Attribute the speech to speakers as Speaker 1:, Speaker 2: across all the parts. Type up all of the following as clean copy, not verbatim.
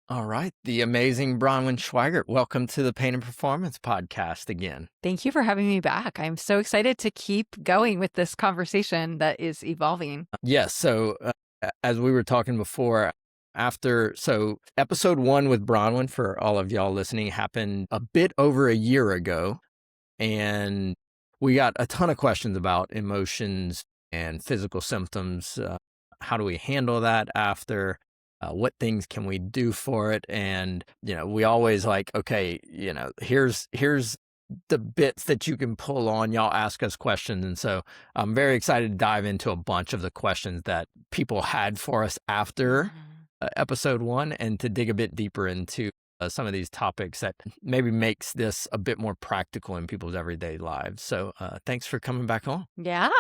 Speaker 1: All right, the amazing Bronwyn Schweigert. Welcome to the Pain and Performance podcast again.
Speaker 2: Thank you for having me back. I'm so excited to keep going with this conversation that is evolving.
Speaker 1: Yes, as we were talking before, episode 1 with Bronwyn, for all of y'all listening, happened a bit over a year ago, and we got a ton of questions about emotions and physical symptoms. How do we handle that after? What things can we do for it? And, we always like, okay, here's the bits that you can pull on. Y'all ask us questions. And so I'm very excited to dive into a bunch of the questions that people had for us after episode 1 and to dig a bit deeper into some of these topics that maybe makes this a bit more practical in people's everyday lives. So thanks for coming back on.
Speaker 2: Yeah.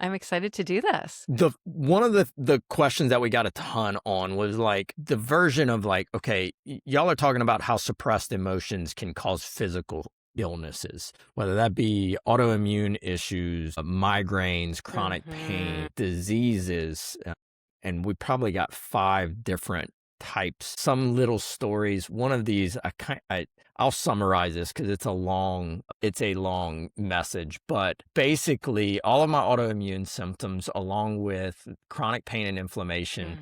Speaker 2: I'm excited to do this.
Speaker 1: One of the questions that we got a ton on was like the version of like, okay, y'all are talking about how suppressed emotions can cause physical illnesses, whether that be autoimmune issues, migraines, chronic pain, diseases. And we probably got 5 different types, some little stories. One of these, I'll summarize this because it's a long message, but basically all of my autoimmune symptoms along with chronic pain and inflammation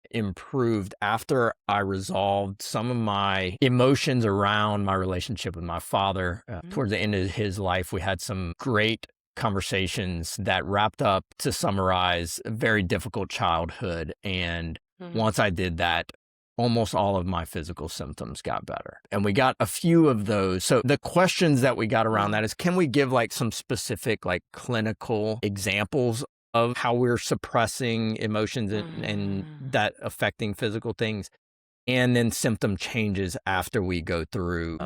Speaker 1: improved after I resolved some of my emotions around my relationship with my father. Towards the end of his life, we had some great conversations that wrapped up, to summarize, a very difficult childhood. And once I did that, almost all of my physical symptoms got better. And we got a few of those. So the questions that we got around that is, can we give like some specific like clinical examples of how we're suppressing emotions and that affecting physical things? And then symptom changes after we go through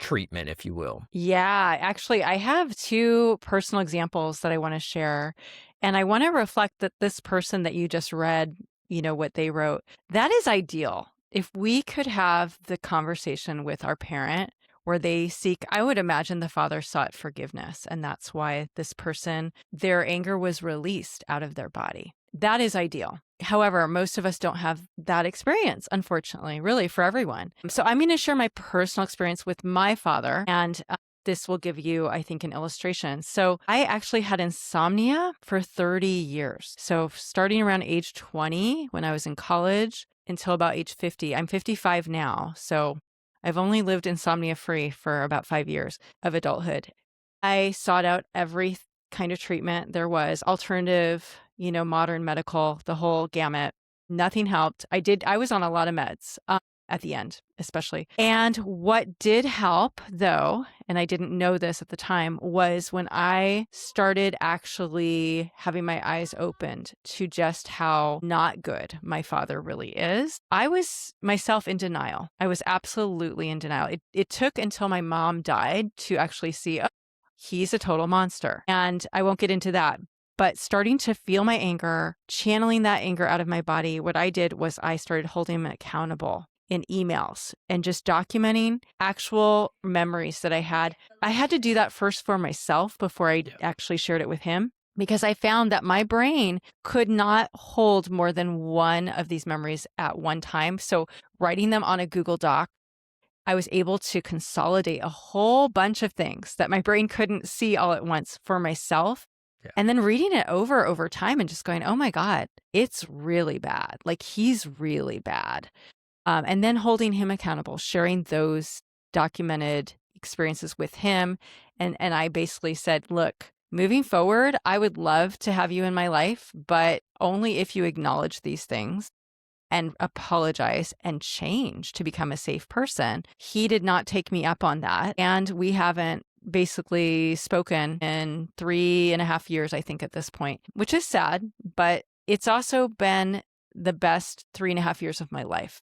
Speaker 1: treatment, if you will.
Speaker 2: Yeah, actually, I have 2 personal examples that I want to share. And I want to reflect that this person that you just read, what they wrote, that is ideal. If we could have the conversation with our parent where they seek, I would imagine the father sought forgiveness. And that's why this person, their anger was released out of their body. That is ideal. However, most of us don't have that experience, unfortunately, really for everyone. So I'm going to share my personal experience with my father, and this will give you, I think, an illustration. So I actually had insomnia for 30 years. So starting around age 20 when I was in college until about age 50. I'm 55 now. So I've only lived insomnia free for about 5 years of adulthood. I sought out every kind of treatment there was, alternative, modern medical, the whole gamut. Nothing helped. I was on a lot of meds at the end, especially. And what did help, though, and I didn't know this at the time, was when I started actually having my eyes opened to just how not good my father really is. I was myself in denial. I was absolutely in denial. It took until my mom died to actually see, oh, he's a total monster. And I won't get into that. But starting to feel my anger, channeling that anger out of my body, what I did was I started holding him accountable in emails and just documenting actual memories that I had. I had to do that first for myself before I actually shared it with him, because I found that my brain could not hold more than one of these memories at one time. So writing them on a Google Doc, I was able to consolidate a whole bunch of things that my brain couldn't see all at once for myself. Yeah. And then reading it over time and just going, oh my God, it's really bad. Like, he's really bad. And then holding him accountable, sharing those documented experiences with him. And I basically said, look, moving forward, I would love to have you in my life, but only if you acknowledge these things and apologize and change to become a safe person. He did not take me up on that. And we haven't basically spoken in 3.5 years, I think, at this point, which is sad, but it's also been the best 3.5 years of my life.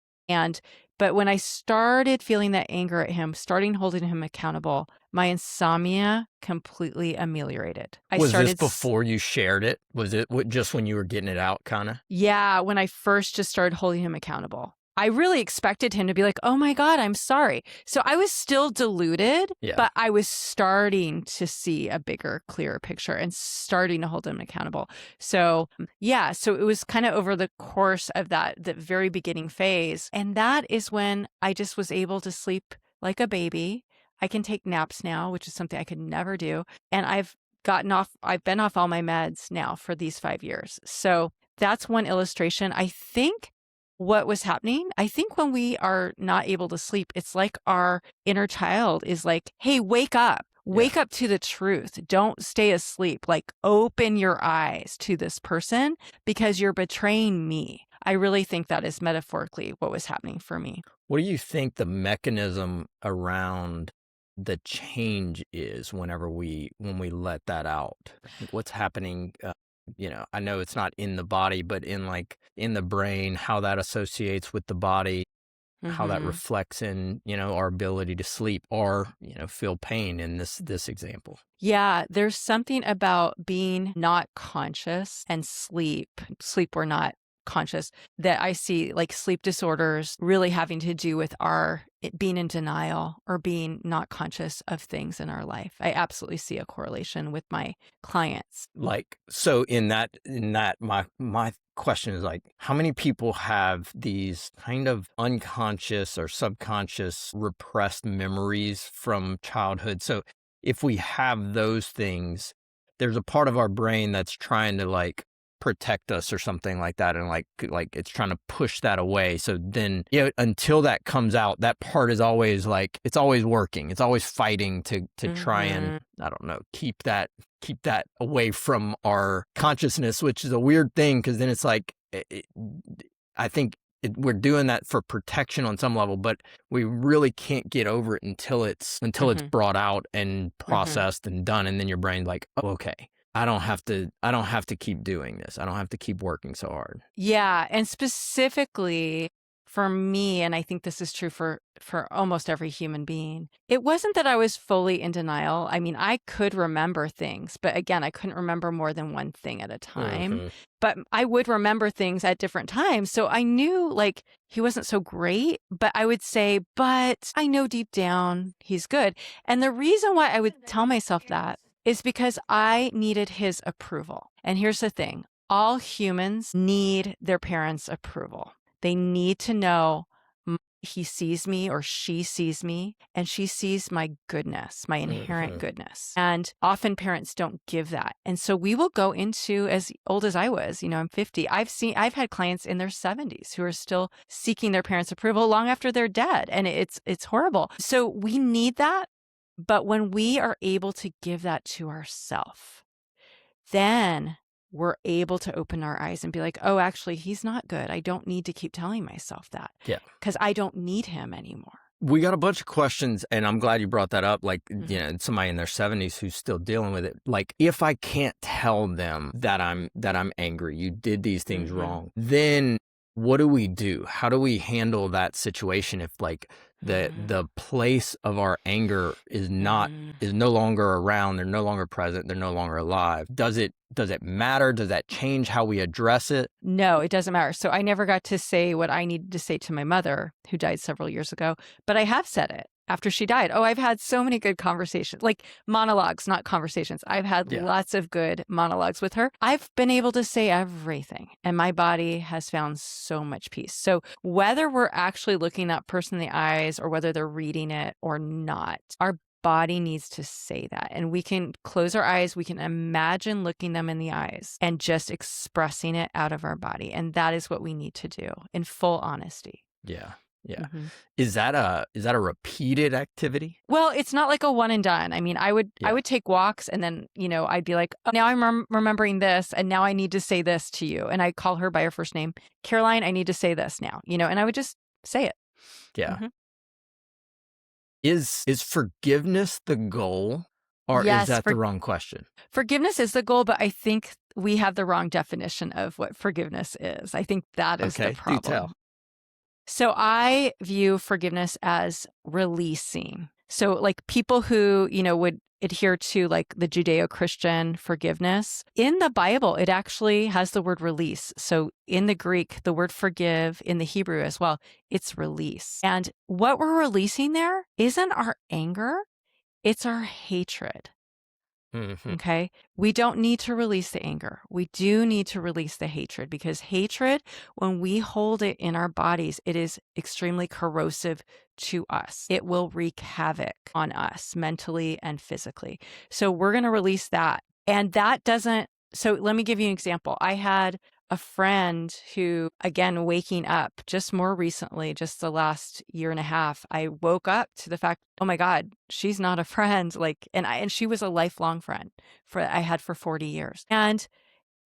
Speaker 2: But when I started feeling that anger at him, starting holding him accountable, my insomnia completely ameliorated.
Speaker 1: Was this before you shared it? Was it just when you were getting it out, kind of?
Speaker 2: Yeah, when I first just started holding him accountable. I really expected him to be like, oh my God, I'm sorry. So I was still deluded,
Speaker 1: Yeah.
Speaker 2: but I was starting to see a bigger, clearer picture and starting to hold him accountable. So yeah, so it was kind of over the course of the very beginning phase. And that is when I just was able to sleep like a baby. I can take naps now, which is something I could never do. And I've been off all my meds now for these 5 years. So that's one illustration. I think what was happening, I think when we are not able to sleep, it's like our inner child is like, hey, wake up. Wake up to the truth. Don't stay asleep. Like, open your eyes to this person because you're betraying me. I really think that is metaphorically what was happening for me.
Speaker 1: What do you think the mechanism around the change is when we let that out? Like, what's happening? I know it's not in the body, but in the brain, how that associates with the body, how that reflects in, our ability to sleep or, feel pain in this example.
Speaker 2: Yeah, there's something about being not conscious and sleep or not conscious that I see, like sleep disorders really having to do with it being in denial or being not conscious of things in our life. I absolutely see a correlation with my clients.
Speaker 1: Like, so in that, my question is like, how many people have these kind of unconscious or subconscious repressed memories from childhood? So if we have those things, there's a part of our brain that's trying to like protect us or something like that, and like it's trying to push that away. So then until that comes out, that part is always like, it's always working, it's always fighting to try and, I don't know, keep that away from our consciousness, which is a weird thing because then it's like I think we're doing that for protection on some level, but we really can't get over it until it's brought out and processed and done, and then your brain's like, oh, okay, I don't have to keep doing this. I don't have to keep working so hard.
Speaker 2: Yeah. And specifically for me, and I think this is true for almost every human being, it wasn't that I was fully in denial. I mean, I could remember things, but again, I couldn't remember more than one thing at a time. But I would remember things at different times. So I knew like he wasn't so great, but I would say, but I know deep down he's good. And the reason why I would tell myself that is because I needed his approval. And here's the thing. All humans need their parents' approval. They need to know he sees me or she sees me and she sees my goodness, my inherent goodness. And often parents don't give that. And so we will go into, as old as I was, I'm 50. I've had clients in their 70s who are still seeking their parents' approval long after they're dead. And it's horrible. So we need that. But when we are able to give that to ourselves, then we're able to open our eyes and be like, oh, actually, he's not good. I don't need to keep telling myself that.
Speaker 1: Yeah.
Speaker 2: Because I don't need him anymore.
Speaker 1: We got a bunch of questions, and I'm glad you brought that up. Like, somebody in their 70s who's still dealing with it. Like, if I can't tell them that I'm angry, you did these things wrong, then what do we do? How do we handle that situation if like the place of our anger is no longer around, they're no longer present, they're no longer alive? Does it matter? Does that change how we address it?
Speaker 2: No, it doesn't matter. So I never got to say what I needed to say to my mother, who died several years ago, but I have said it after she died. Oh, I've had so many good conversations, like monologues, not conversations. I've had lots of good monologues with her. I've been able to say everything, and my body has found so much peace. So whether we're actually looking that person in the eyes or whether they're reading it or not, our body needs to say that. And we can close our eyes. We can imagine looking them in the eyes and just expressing it out of our body. And that is what we need to do in full honesty.
Speaker 1: Yeah. Yeah. Is that a repeated activity?
Speaker 2: Well, it's not like a one and done. I mean, I would take walks and then, I'd be like, oh, now I'm remembering this and now I need to say this to you. And I call her by her first name, Caroline, I need to say this now, and I would just say it.
Speaker 1: Yeah. Is forgiveness the goal, or is that the wrong question?
Speaker 2: Forgiveness is the goal, but I think we have the wrong definition of what forgiveness is. I think that is the problem. Do tell. So I view forgiveness as releasing. So like people who, would adhere to like the Judeo-Christian forgiveness. In the Bible, it actually has the word release. So in the Greek, the word forgive, in the Hebrew as well, it's release. And what we're releasing there isn't our anger, it's our hatred.
Speaker 1: Mhm.
Speaker 2: Okay. We don't need to release the anger. We do need to release the hatred, because hatred, when we hold it in our bodies, it is extremely corrosive to us. It will wreak havoc on us mentally and physically. So we're going to release that. And that doesn't, so let me give you an example. I had a friend who, again, waking up just more recently, just the last year and a half, I woke up to the fact, oh my God, she's not a friend. Like, and she was a lifelong friend I had for 40 years. And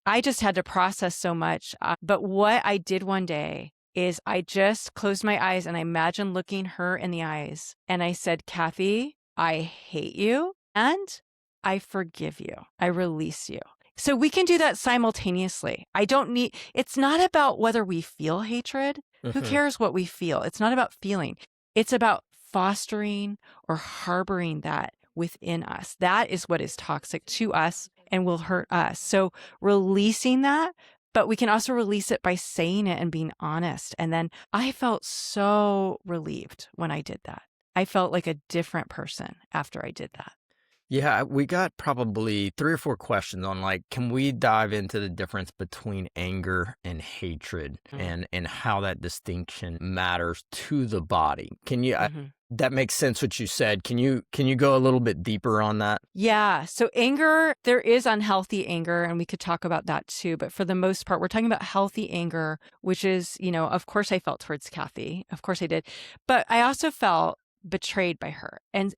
Speaker 2: I just had to process so much. But what I did one day is I just closed my eyes and I imagined looking her in the eyes. And I said, Kathy, I hate you and I forgive you. I release you. So we can do that simultaneously. It's not about whether we feel hatred. Who
Speaker 1: Mhm.
Speaker 2: cares what we feel? It's not about feeling. It's about fostering or harboring that within us. That is what is toxic to us and will hurt us. So releasing that, but we can also release it by saying it and being honest. And then I felt so relieved when I did that. I felt like a different person after I did that.
Speaker 1: Yeah, we got probably 3 or 4 questions on like, can we dive into the difference between anger and hatred and how that distinction matters to the body? Can you
Speaker 2: Mm-hmm.
Speaker 1: that makes sense what you said. Can you go a little bit deeper on that?
Speaker 2: Yeah. So anger, there is unhealthy anger, and we could talk about that too. But for the most part, we're talking about healthy anger, which is, of course I felt towards Kathy. Of course I did. But I also felt betrayed by her. And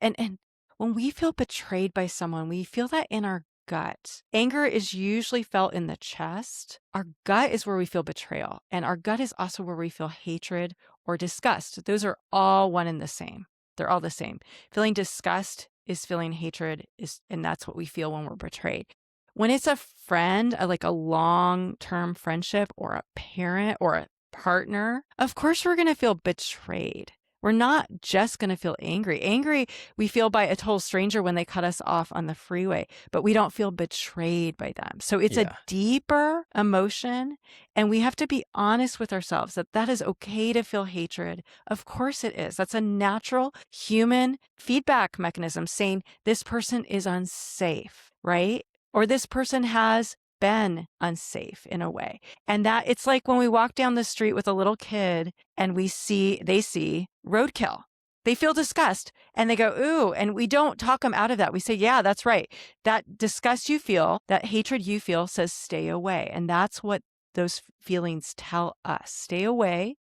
Speaker 2: when we feel betrayed by someone, we feel that in our gut. Anger is usually felt in the chest. Our gut is where we feel betrayal. And our gut is also where we feel hatred or disgust. Those are all one and the same. They're all the same. Feeling disgust is feeling hatred, and that's what we feel when we're betrayed. When it's a friend, like a long-term friendship or a parent or a partner, of course we're going to feel betrayed. We're not just going to feel angry. Angry, we feel by a total stranger when they cut us off on the freeway, but we don't feel betrayed by them. So it's a
Speaker 1: Yeah.
Speaker 2: deeper emotion, and we have to be honest with ourselves that that is okay to feel hatred. Of course it is. That's a natural human feedback mechanism saying this person is unsafe, right? Or this person has been unsafe in a way. And that it's like when we walk down the street with a little kid and they see roadkill. They feel disgust and they go, ooh, and we don't talk them out of that. We say, yeah, that's right. That disgust you feel, that hatred you feel says stay away. And that's what those feelings tell us. Stay away.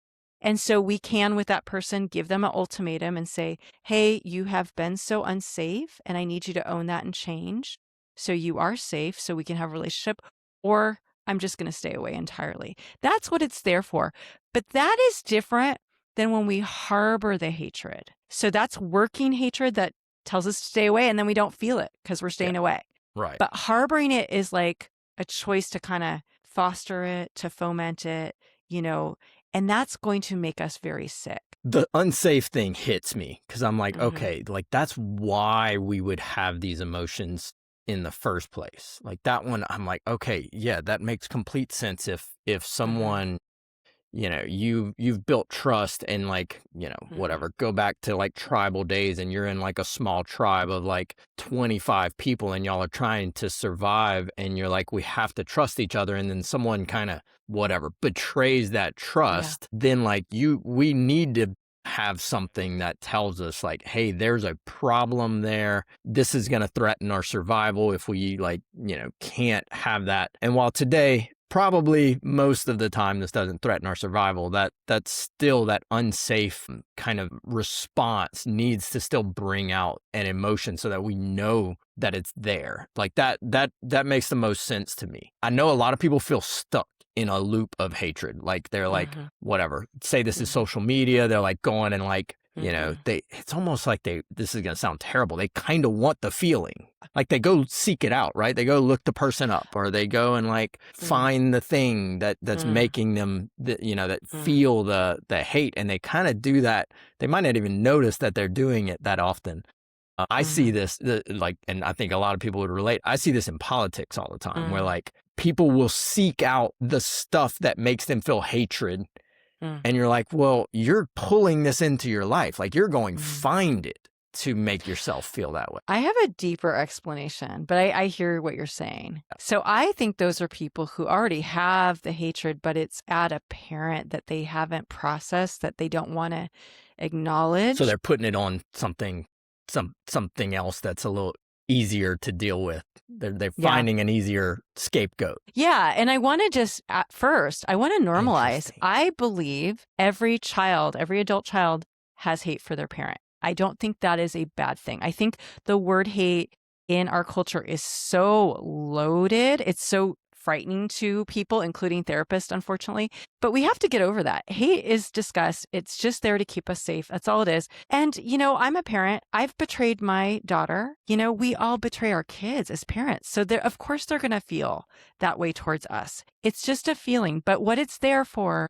Speaker 2: And so we can, with that person, give them an ultimatum and say, hey, you have been so unsafe and I need you to own that and change. So you are safe so we can have a relationship, or I'm just going to stay away entirely. That's what it's there for. But that is different than when we harbor the hatred. So that's working hatred that tells us to stay away, and then we don't feel it because we're staying
Speaker 1: Yeah.
Speaker 2: away.
Speaker 1: Right.
Speaker 2: But harboring it is like a choice to kind of foster it, to foment it, and that's going to make us very sick.
Speaker 1: The unsafe thing hits me because I'm like,
Speaker 2: Mhm.
Speaker 1: okay, like that's why we would have these emotions in the first place. Like that one, I'm like, okay, yeah, that makes complete sense if someone, you've built trust and like, whatever, go back to like tribal days and you're in like a small tribe of like 25 people and y'all are trying to survive and you're like, we have to trust each other. And then someone kind of whatever betrays that trust, then like we need to have something that tells us like, hey, there's a problem there. This is going to threaten our survival if we like, can't have that. And while today, probably most of the time this doesn't threaten our survival, that's still that unsafe kind of response needs to still bring out an emotion so that we know that it's there. Like that makes the most sense to me. I know a lot of people feel stuck in a loop of hatred. Like they're like, whatever, say this is social media. They're like going and like, it's almost like this is going to sound terrible. They kind of want the feeling. Like they go seek it out, right? They go look the person up or they go and like find the thing that's making them, that feel the hate. And they kind of do that. They might not even notice that they're doing it that often. I see
Speaker 2: Mhm.
Speaker 1: this, like, and I think a lot of people would relate. I see this in politics all the time, where
Speaker 2: Mm,
Speaker 1: like people will seek out the stuff that makes them feel hatred,
Speaker 2: mm,
Speaker 1: and you're like, well, you're pulling this into your life, like you're going
Speaker 2: mm.
Speaker 1: find it to make yourself feel that way.
Speaker 2: I have a deeper explanation, but I hear what you're saying. So I think those are people who already have the hatred, but it's at a parent that they haven't processed, that they don't want to
Speaker 1: So
Speaker 2: acknowledge.
Speaker 1: they're putting it on something else that's a little easier to deal with. They're
Speaker 2: Yeah.
Speaker 1: finding an easier scapegoat.
Speaker 2: Yeah. And I want to just, at first, I want to normalize.
Speaker 1: Interesting.
Speaker 2: I believe every child, every adult child has hate for their parent. I don't think that is a bad thing. I think the word hate in our culture is so loaded. It's so frightening to people, including therapists, unfortunately. But we have to get over that. Hate is disgust. It's just there to keep us safe. That's all it is. And, I'm a parent. I've betrayed my daughter. We all betray our kids as parents. So of course they're going to feel that way towards us. It's just a feeling. But what it's there for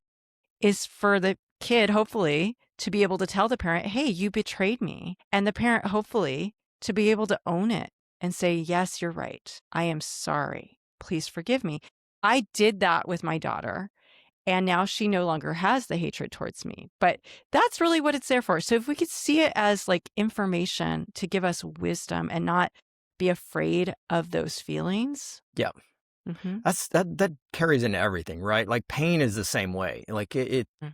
Speaker 2: is for the kid, hopefully, to be able to tell the parent, hey, you betrayed me. And the parent, hopefully, to be able to own it and say, yes, you're right. I am sorry. Please forgive me. I did that with my daughter. And now she no longer has the hatred towards me. But that's really what it's there for. So if we could see it as like information to give us wisdom and not be afraid of those feelings.
Speaker 1: Yeah.
Speaker 2: Mm-hmm.
Speaker 1: That carries into everything, right? Like pain is the same way. Like
Speaker 2: Mm-hmm.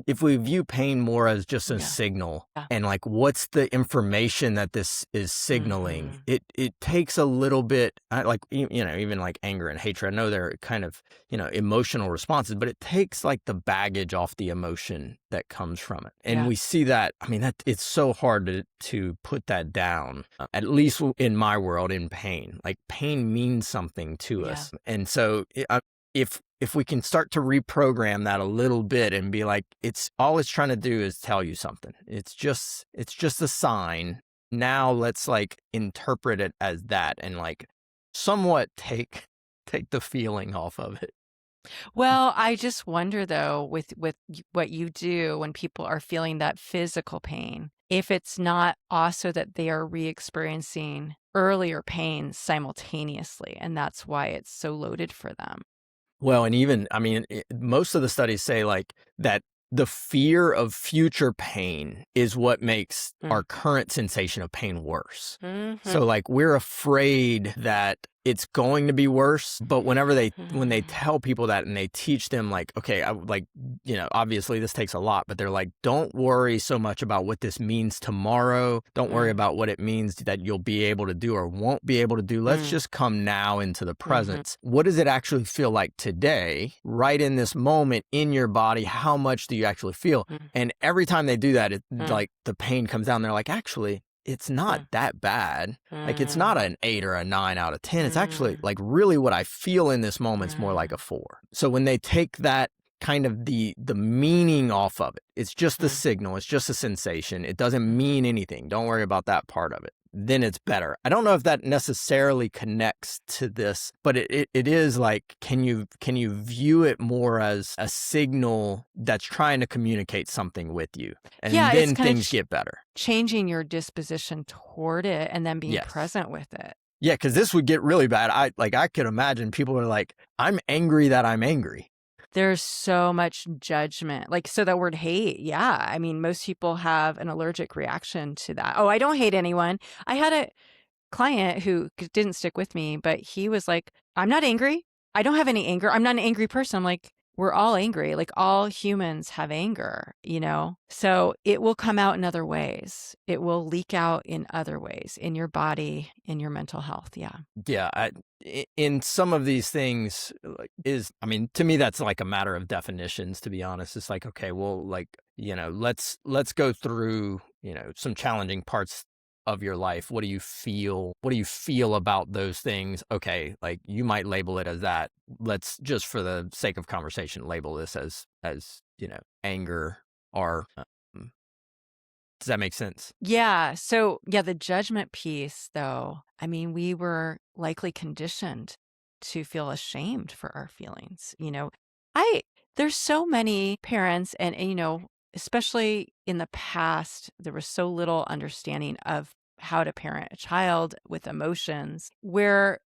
Speaker 1: if we view pain more as just a
Speaker 2: Yeah.
Speaker 1: signal,
Speaker 2: Yeah.
Speaker 1: and like what's the information that this is signaling,
Speaker 2: Mm-hmm.
Speaker 1: it takes a little bit, like even like anger and hatred. I know they're kind of emotional responses, but it takes like the baggage off the emotion that comes from it, and
Speaker 2: Yeah.
Speaker 1: we see that. I mean, that it's so hard to put that down. At least in my world, in pain, like pain means something to
Speaker 2: Yeah.
Speaker 1: us, and so if we can start to reprogram that a little bit and be like, it's trying to do is tell you something. It's just a sign. Now let's like interpret it as that and like somewhat take the feeling off of it.
Speaker 2: Well, I just wonder though, with what you do when people are feeling that physical pain, if it's not also that they are re-experiencing earlier pains simultaneously, and that's why it's so loaded for them.
Speaker 1: Well, and even, I mean, most of the studies say like that the fear of future pain is what makes
Speaker 2: Mm.
Speaker 1: our current sensation of pain worse.
Speaker 2: Mhm.
Speaker 1: So like we're afraid that it's going to be worse, but when they tell people that and they teach them like, okay, obviously this takes a lot, but they're like, don't worry so much about what this means tomorrow. Don't worry
Speaker 2: Mm.
Speaker 1: about what it means that you'll be able to do or won't be able to do. Let's
Speaker 2: Mm.
Speaker 1: just come now into the
Speaker 2: Mhm.
Speaker 1: presence. What does it actually feel like today, right in this moment in your body? How much do you actually feel?
Speaker 2: Mm.
Speaker 1: And every time they do that,
Speaker 2: Mm.
Speaker 1: like the pain comes down. They're like, actually, it's not
Speaker 2: Mm.
Speaker 1: that bad. Like it's
Speaker 2: Mm.
Speaker 1: not an 8 or a 9 out of 10. It's actually
Speaker 2: Mm.
Speaker 1: like really what I feel in this moment's more like
Speaker 2: Mm.
Speaker 1: a 4. So when they take that kind of the meaning off of it, it's just the
Speaker 2: Mm.
Speaker 1: signal, it's just a sensation. It doesn't mean anything. Don't worry about that part of it. Then it's better. I don't know if that necessarily connects to this, but it is like, can you view it more as a signal that's trying to communicate something with you? And
Speaker 2: Yeah, it's
Speaker 1: then
Speaker 2: kind of
Speaker 1: things get better.
Speaker 2: changing your disposition toward it and then being
Speaker 1: Yes.
Speaker 2: present with it.
Speaker 1: Yeah, because this would get really bad. I could imagine people are like, I'm angry that I'm angry.
Speaker 2: There's so much judgment. Like, so that word hate, yeah. I mean, most people have an allergic reaction to that. Oh, I don't hate anyone. I had a client who didn't stick with me, but he was like, I'm not angry. I don't have any anger. I'm not an angry person. I'm like, we're all angry. Like, all humans have anger. So it will come out in other ways. It will leak out in other ways in your body, in your mental health. Yeah.
Speaker 1: Yeah, in some of these things, I mean, to me, that's like a matter of definitions, to be honest. It's like, okay, well, like, let's go through, some challenging parts of your life. What do you feel? What do you feel about those things? Okay, like you might label it as that. Let's just for the sake of conversation, label this as, anger or, does that make sense?
Speaker 2: Yeah. So, yeah, the judgment piece, though, I mean, we were likely conditioned to feel ashamed for our feelings. I, there's so many parents, and especially in the past, there was so little understanding of how to parent a child with emotions, where,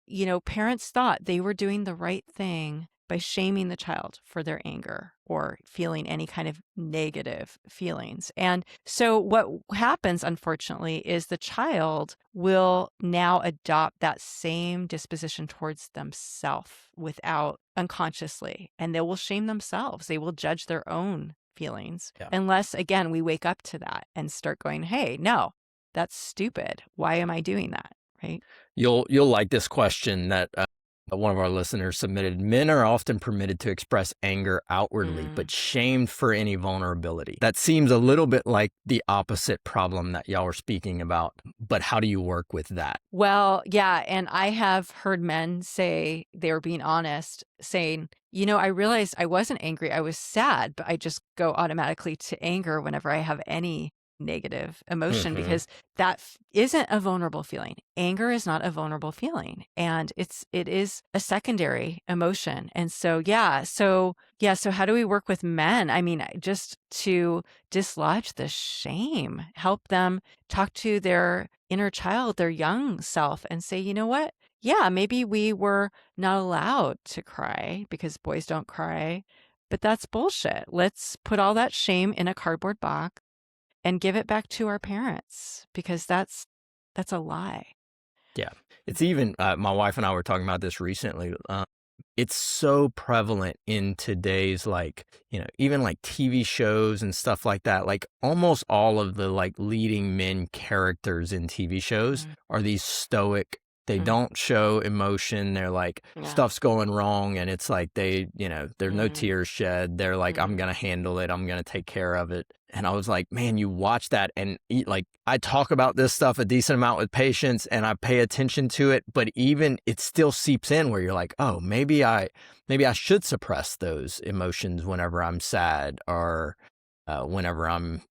Speaker 2: parents thought they were doing the right thing by shaming the child for their anger or feeling any kind of negative feelings. And so what happens, unfortunately, is the child will now adopt that same disposition towards themselves without unconsciously, and they will shame themselves. They will judge their own feelings
Speaker 1: Yeah.
Speaker 2: unless, again, we wake up to that and start going, hey, no, that's stupid. Why am I doing that? Right.
Speaker 1: You'll like this question that one of our listeners submitted. Men are often permitted to express anger outwardly, but shamed for any vulnerability. That seems a little bit like the opposite problem that y'all were speaking about. But how do you work with that?
Speaker 2: Well, yeah. And I have heard men say, they were being honest, saying, I realized I wasn't angry. I was sad, but I just go automatically to anger whenever I have any negative emotion because that isn't a vulnerable feeling. Anger is not a vulnerable feeling, and it is a secondary emotion. And so so how do we work with men? I mean, just to dislodge the shame, help them talk to their inner child, their young self, and say, you know what? Yeah, maybe we were not allowed to cry because boys don't cry, but that's bullshit. Let's put all that shame in a cardboard box and give it back to our parents, because that's a lie.
Speaker 1: Yeah. It's even, my wife and I were talking about this recently. It's so prevalent in today's, even like TV shows and stuff like that. Like almost all of the leading men characters in TV shows are these stoic. They don't show emotion. They're like, stuff's going wrong. And it's like there's no tears shed. They're like, I'm going to handle it. I'm going to take care of it. And I was like, man, you watch that and I talk about this stuff a decent amount with patients and I pay attention to it, but even it still seeps in where you're like, oh, maybe I should suppress those emotions whenever I'm sad or whenever I'm,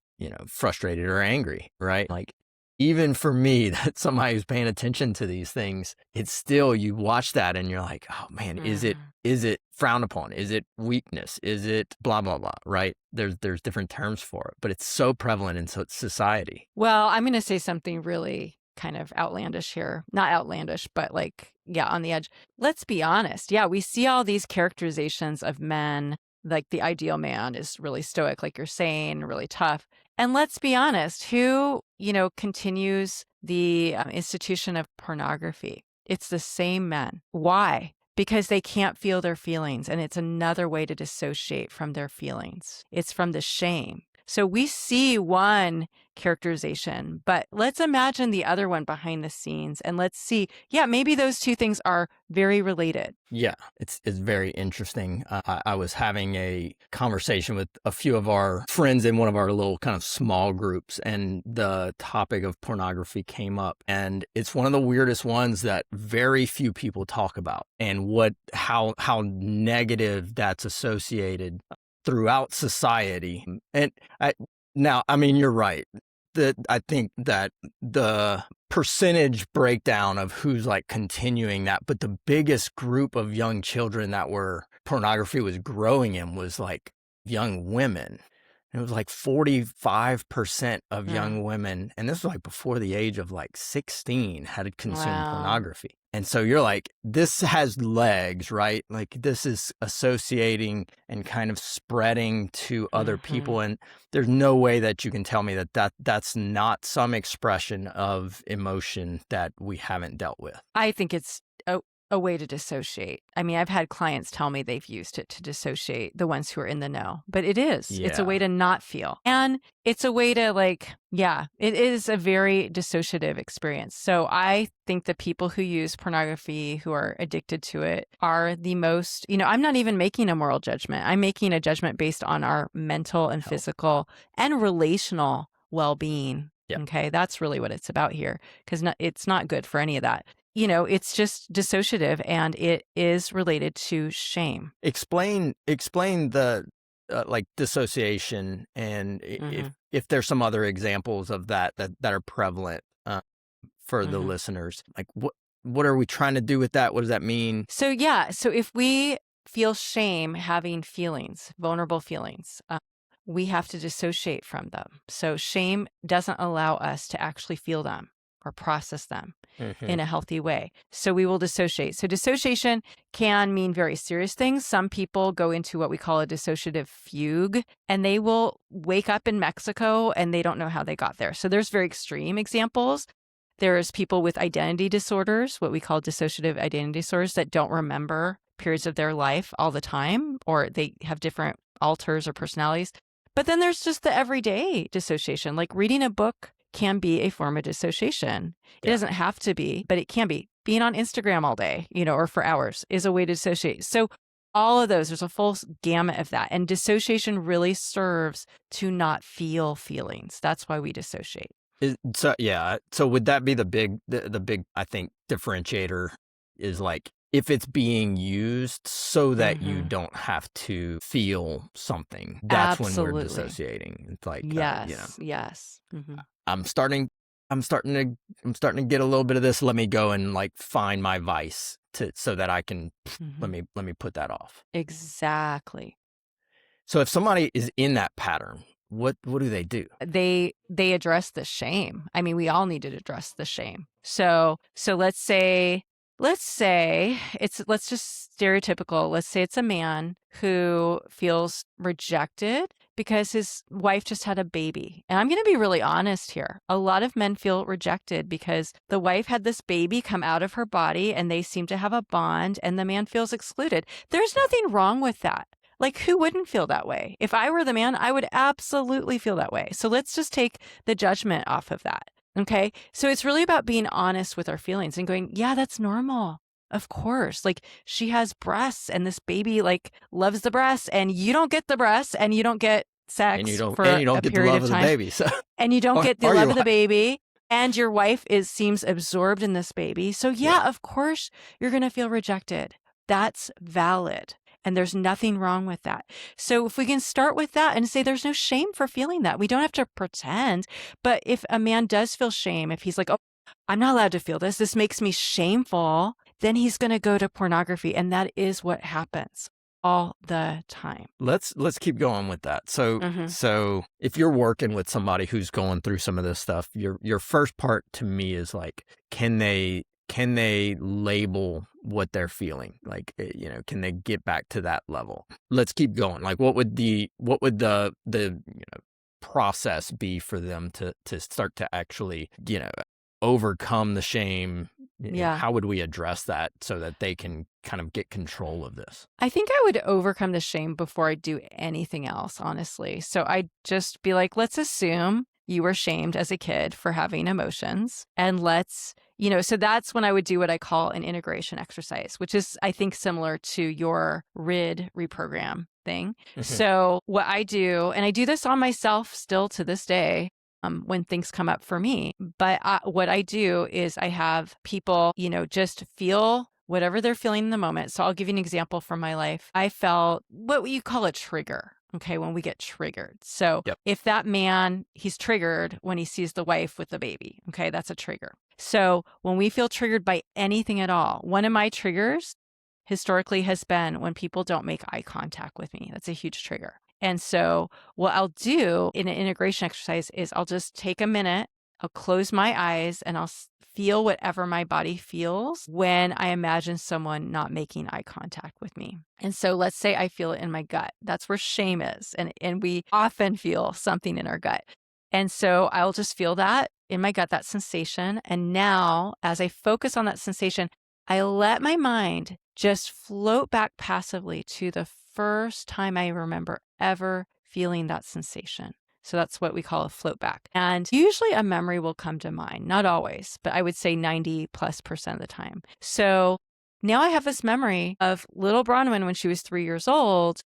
Speaker 1: frustrated or angry, right? Like even for me, that somebody who's paying attention to these things, it's still, you watch that and you're like, oh man, is it frowned upon? Is it weakness? Is it blah, blah, blah, right? There's different terms for it, but it's so prevalent in society.
Speaker 2: Well, I'm going to say something really kind of outlandish here. Not outlandish, but on the edge. Let's be honest. Yeah, we see all these characterizations of men, like the ideal man is really stoic, like you're saying, really tough. And let's be honest, who, continues the institution of pornography? It's the same men. Why? Because they can't feel their feelings. And it's another way to dissociate from their feelings. It's from the shame. So we see one characterization, but let's imagine the other one behind the scenes and let's see, maybe those two things are very related.
Speaker 1: Yeah, it's very interesting. I was having a conversation with a few of our friends in one of our little kind of small groups, and the topic of pornography came up. And it's one of the weirdest ones that very few people talk about, and how negative that's associated throughout society. And you're right. I think that the percentage breakdown of who's continuing that, but the biggest group of young children that pornography was growing in was young women. And it was 45% of young women, and this was before the age of 16, had consumed pornography. And so you're like, this has legs, right? This is associating and kind of spreading to other people. And there's no way that you can tell me that's not some expression of emotion that we haven't dealt with.
Speaker 2: I think it's a way to dissociate. I mean, I've had clients tell me they've used it to dissociate, the ones who are in the know, but it is. Yeah. It's a way to not feel. And it's a way to it is a very dissociative experience. So I think the people who use pornography, who are addicted to it, are the most, I'm not even making a moral judgment. I'm making a judgment based on our mental and physical and relational well-being. Yep. Okay. That's really what it's about here, because it's not good for any of that. It's just dissociative, and it is related to shame.
Speaker 1: Explain the dissociation, and if there's some other examples of that are prevalent for the listeners. What are we trying to do with that? What does that mean?
Speaker 2: So if we feel shame, having feelings, vulnerable feelings, we have to dissociate from them. So shame doesn't allow us to actually feel them. or process them
Speaker 1: Mm-hmm.
Speaker 2: in a healthy way. So we will dissociate. So dissociation can mean very serious things. Some people go into what we call a dissociative fugue, and they will wake up in Mexico and they don't know how they got there. So there's very extreme examples. There's people with identity disorders, what we call dissociative identity disorders, that don't remember periods of their life all the time, or they have different alters or personalities. But then there's just the everyday dissociation, like reading a book can be a form of dissociation. It doesn't have to be, but it can be. Being on Instagram all day, or for hours is a way to dissociate. So all of those, there's a full gamut of that. And dissociation really serves to not feel feelings. That's why we dissociate.
Speaker 1: So would that be the big, I think, differentiator is like if it's being used so that you don't have to feel something, that's when we're dissociating. It's like,
Speaker 2: yes. Mm-hmm.
Speaker 1: I'm starting to get a little bit of this. Let me go and like find my vice so that I can, let me put that off.
Speaker 2: Exactly.
Speaker 1: So if somebody is in that pattern, what do they do?
Speaker 2: They address the shame. I mean, we all need to address the shame. So let's say let's just stereotypical. Let's say it's a man who feels rejected because his wife just had a baby. And I'm going to be really honest here. A lot of men feel rejected because the wife had this baby come out of her body and they seem to have a bond and the man feels excluded. There's nothing wrong with that. Like, who wouldn't feel that way? If I were the man, I would absolutely feel that way. So let's just take the judgment off of that. Okay. So it's really about being honest with our feelings and going, yeah, that's normal. Of course. Like, she has breasts and this baby like loves the breasts and you don't get the breasts and you don't get sex
Speaker 1: and you don't
Speaker 2: for
Speaker 1: get
Speaker 2: a
Speaker 1: the
Speaker 2: period
Speaker 1: love
Speaker 2: of
Speaker 1: of
Speaker 2: time.
Speaker 1: the baby. So.
Speaker 2: And you don't get the love of the baby. And your wife seems absorbed in this baby. So yeah, of course you're going to feel rejected. That's valid. And there's nothing wrong with that. So if we can start with that and say there's no shame for feeling that, we don't have to pretend. But if a man does feel shame, if he's like, oh, I'm not allowed to feel this, this makes me shameful, then he's going to go to pornography. And that is what happens all the time.
Speaker 1: Let's keep going with that. So if you're working with somebody who's going through some of this stuff, your first part to me is like, can they label what they're feeling? Like, can they get back to that level? Let's keep going. Like, what would the process be for them to start to actually, overcome the shame? How would we address that so that they can kind of get control of this?
Speaker 2: I think I would overcome the shame before I do anything else, honestly. So I'd just be like, let's assume you were shamed as a kid for having emotions. And so that's when I would do what I call an integration exercise, which is, I think, similar to your reprogram thing. Mm-hmm. So what I do, and I do this on myself still to this day, when things come up for me. But what I do is I have people, just feel whatever they're feeling in the moment. So I'll give you an example from my life. I felt what you call a trigger. Okay, when we get triggered. So if that man, he's triggered when he sees the wife with the baby. Okay, that's a trigger. So when we feel triggered by anything at all, one of my triggers historically has been when people don't make eye contact with me. That's a huge trigger. And so what I'll do in an integration exercise is I'll just take a minute, I'll close my eyes, and I'll feel whatever my body feels when I imagine someone not making eye contact with me. And so let's say I feel it in my gut. That's where shame is. And we often feel something in our gut. And so I'll just feel that in my gut, that sensation. And now as I focus on that sensation, I let my mind just float back passively to the first time I remember ever feeling that sensation. So that's what we call a float back. And usually a memory will come to mind, not always, but I would say 90+% of the time. So now I have this memory of little Bronwyn when she was 3 years old,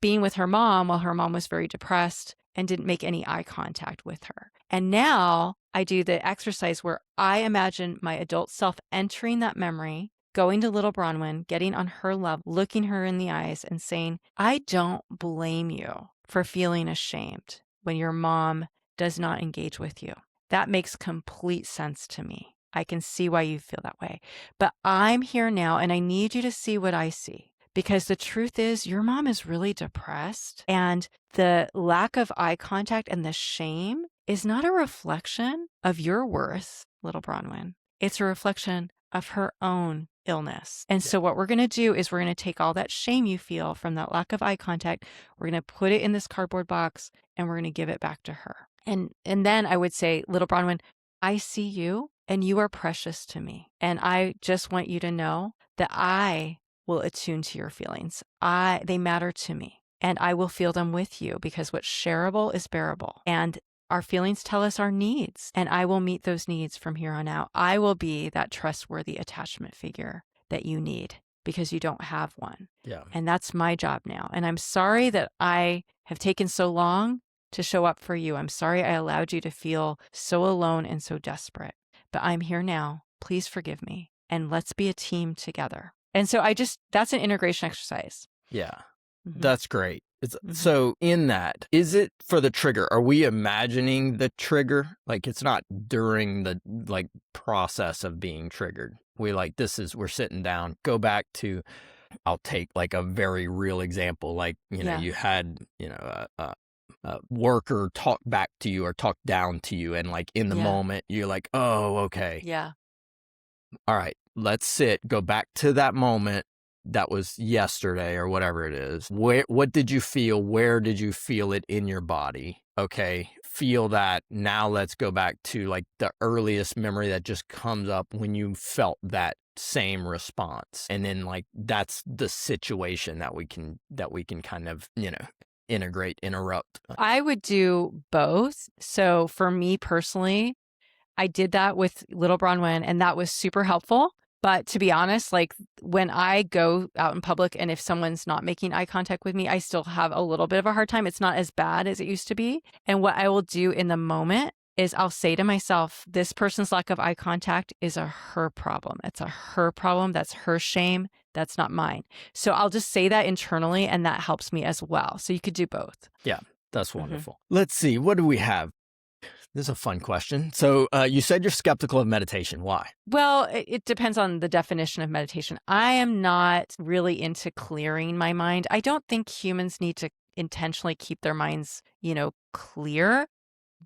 Speaker 2: being with her mom while her mom was very depressed and didn't make any eye contact with her. And now I do the exercise where I imagine my adult self entering that memory, going to little Bronwyn, getting on her level, looking her in the eyes and saying, I don't blame you for feeling ashamed when your mom does not engage with you. That makes complete sense to me. I can see why you feel that way. But I'm here now and I need you to see what I see. Because the truth is your mom is really depressed and the lack of eye contact and the shame is not a reflection of your worth, little Bronwyn. It's a reflection of her own illness. And so what we're going to do is we're going to take all that shame you feel from that lack of eye contact, we're going to put it in this cardboard box, and we're going to give it back to her. And then I would say, little Bronwyn, I see you and you are precious to me. And I just want you to know that I will attune to your feelings. They matter to me, and I will feel them with you, because what's shareable is bearable. And our feelings tell us our needs, and I will meet those needs from here on out. I will be that trustworthy attachment figure that you need, because you don't have one.
Speaker 1: Yeah.
Speaker 2: And that's my job now. And I'm sorry that I have taken so long to show up for you. I'm sorry I allowed you to feel so alone and so desperate. But I'm here now. Please forgive me. And let's be a team together. And so that's an integration exercise.
Speaker 1: Yeah.
Speaker 2: Mm-hmm.
Speaker 1: That's great. So in that, is it for the trigger? Are we imagining the trigger? Like, it's not during the process of being triggered. We're sitting down, go back to, I'll take like a very real example. Like, you had, a worker talk back to you or talk down to you. And like in the moment, you're like, oh, okay.
Speaker 2: Yeah.
Speaker 1: All right, let's go back to that moment. That was yesterday or whatever it is. What did you feel? Where did you feel it in your body? Okay, feel that. Now let's go back to like the earliest memory that just comes up when you felt that same response. And then like that's the situation that we can kind of, integrate, interrupt.
Speaker 2: I would do both. So for me personally, I did that with little Bronwyn, and that was super helpful. But to be honest, like when I go out in public and if someone's not making eye contact with me, I still have a little bit of a hard time. It's not as bad as it used to be. And what I will do in the moment is I'll say to myself, this person's lack of eye contact is her problem. It's a her problem. That's her shame. That's not mine. So I'll just say that internally, and that helps me as well. So you could do both.
Speaker 1: Yeah, that's wonderful. Let's see. What do we have? This is a fun question. So you said you're skeptical of meditation. Why?
Speaker 2: Well, it depends on the definition of meditation. I am not really into clearing my mind. I don't think humans need to intentionally keep their minds, clear.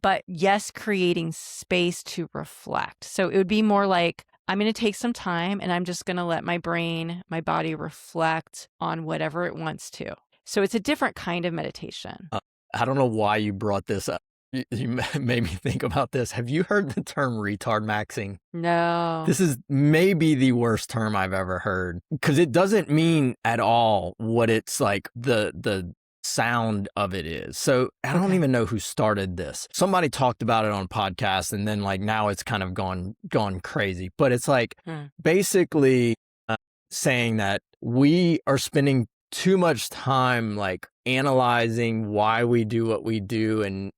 Speaker 2: But yes, creating space to reflect. So it would be more like, I'm going to take some time and I'm just going to let my brain, my body reflect on whatever it wants to. So it's a different kind of meditation.
Speaker 1: I don't know why you brought this up. You made me think about this. Have you heard the term retard maxing?
Speaker 2: No.
Speaker 1: This is maybe the worst term I've ever heard, because it doesn't mean at all what it's like the sound of it is. So I don't even know who started this. Somebody talked about it on a podcast, and then like now it's kind of gone crazy. But it's like basically saying that we are spending too much time like analyzing why we do what we do and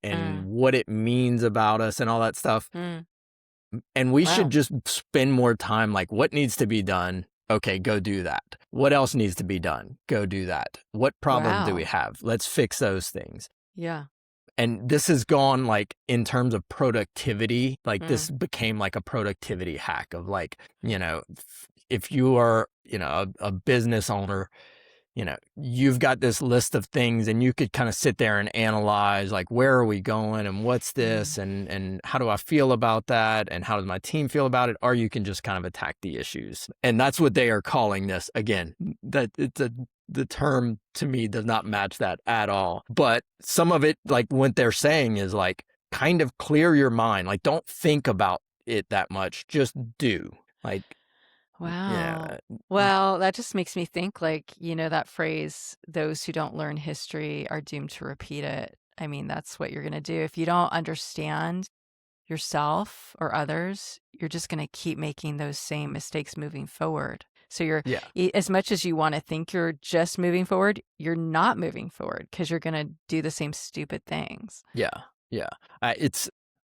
Speaker 1: what it means about us and all that stuff. And we should just spend more time like, what needs to be done? Okay, go do that. What else needs to be done? Go do that. What problem do we have? Let's fix those things.
Speaker 2: Yeah. And
Speaker 1: this has gone like in terms of productivity, like this became like a productivity hack of like, if you are, a business owner, you've got this list of things and you could kind of sit there and analyze like, where are we going and what's this and how do I feel about that and how does my team feel about it? Or you can just kind of attack the issues. And that's what they are calling this. Again, that the term to me does not match that at all. But some of it, like what they're saying is like, kind of clear your mind. Like, don't think about it that much. Just do. Like,
Speaker 2: wow.
Speaker 1: Yeah.
Speaker 2: Well, that just makes me think like, that phrase, those who don't learn history are doomed to repeat it. I mean, that's what you're going to do. If you don't understand yourself or others, you're just going to keep making those same mistakes moving forward. So you're, as much as you want to think you're just moving forward, you're not moving forward because you're going to do the same stupid things.
Speaker 1: Yeah. Yeah.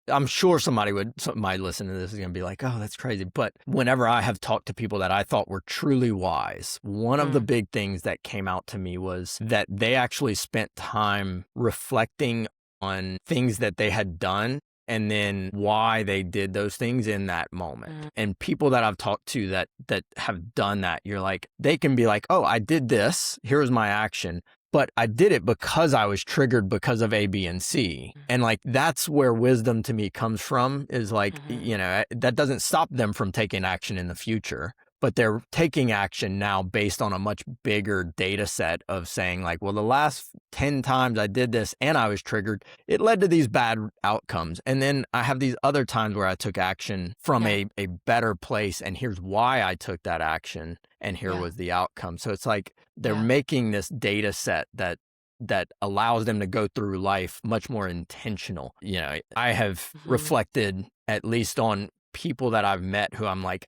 Speaker 1: I'm sure somebody listen to this is going to be like, oh, that's crazy. But whenever I have talked to people that I thought were truly wise, one of the big things that came out to me was that they actually spent time reflecting on things that they had done and then why they did those things in that moment. And people that I've talked to that have done that, you're like, they can be like, oh, I did this. Here was my action. but I did it because I was triggered because of A, B, and C. And like, that's where wisdom to me comes from, is like, that doesn't stop them from taking action in the future, but they're taking action now based on a much bigger data set of saying like, well, the last 10 times I did this and I was triggered, it led to these bad outcomes. And then I have these other times where I took action from a better place, and here's why I took that action, and here was the outcome. So it's like they're making this data set that allows them to go through life much more intentional. I have reflected at least on people that I've met who I'm like,